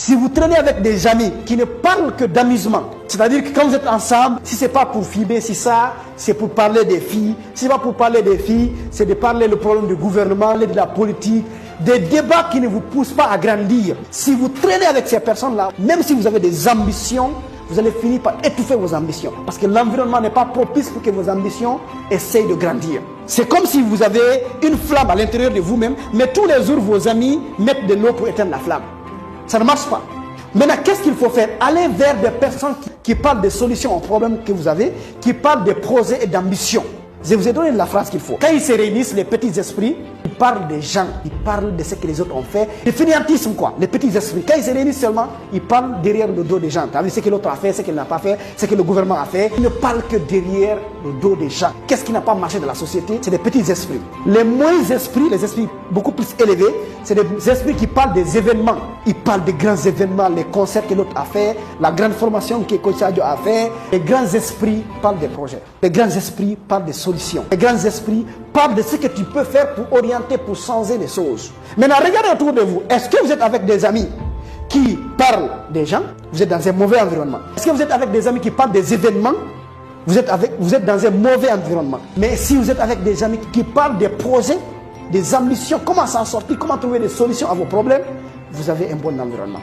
Si vous traînez avec des amis qui ne parlent que d'amusement, c'est-à-dire que quand vous êtes ensemble, si ce n'est pas pour fiber, si ça, c'est pour parler des filles. Si ce n'est pas pour parler des filles, c'est de parler le problème du gouvernement, de la politique, des débats qui ne vous poussent pas à grandir. Si vous traînez avec ces personnes-là, même si vous avez des ambitions, vous allez finir par étouffer vos ambitions. Parce que l'environnement n'est pas propice pour que vos ambitions essayent de grandir. C'est comme si vous avez une flamme à l'intérieur de vous-même, mais tous les jours, vos amis mettent de l'eau pour éteindre la flamme. Ça ne marche pas. Maintenant, qu'est-ce qu'il faut faire? Aller vers des personnes qui parlent des solutions aux problèmes que vous avez, qui parlent de projets et d'ambitions. Je vous ai donné la phrase qu'il faut. Quand ils se réunissent, les petits esprits, ils parlent des gens, ils parlent de ce que les autres ont fait. Le fainéantisme, quoi, les petits esprits. Quand ils se réunissent seulement, ils parlent derrière le dos des gens. Tu as vu ce que l'autre a fait, ce qu'il n'a pas fait, ce que le gouvernement a fait. Ils ne parlent que derrière le dos des gens. Qu'est-ce qui n'a pas marché dans la société? C'est des petits esprits. Les moindres esprits, les esprits beaucoup plus élevés, c'est des esprits qui parlent des événements. Ils parlent des grands événements, les concerts que l'autre a fait, la grande formation que Coach Sadio a fait. Les grands esprits parlent des projets. Les grands esprits parlent des solutions. Les grands esprits parlent de ce que tu peux faire pour orienter, pour changer les choses. Maintenant, regardez autour de vous. Est-ce que vous êtes avec des amis qui parlent des gens? Vous êtes dans un mauvais environnement. Est-ce que vous êtes avec des amis qui parlent des événements? Vous êtes dans un mauvais environnement. Mais si vous êtes avec des amis qui parlent des projets, des ambitions, comment s'en sortir, comment trouver des solutions à vos problèmes, vous avez un bon environnement.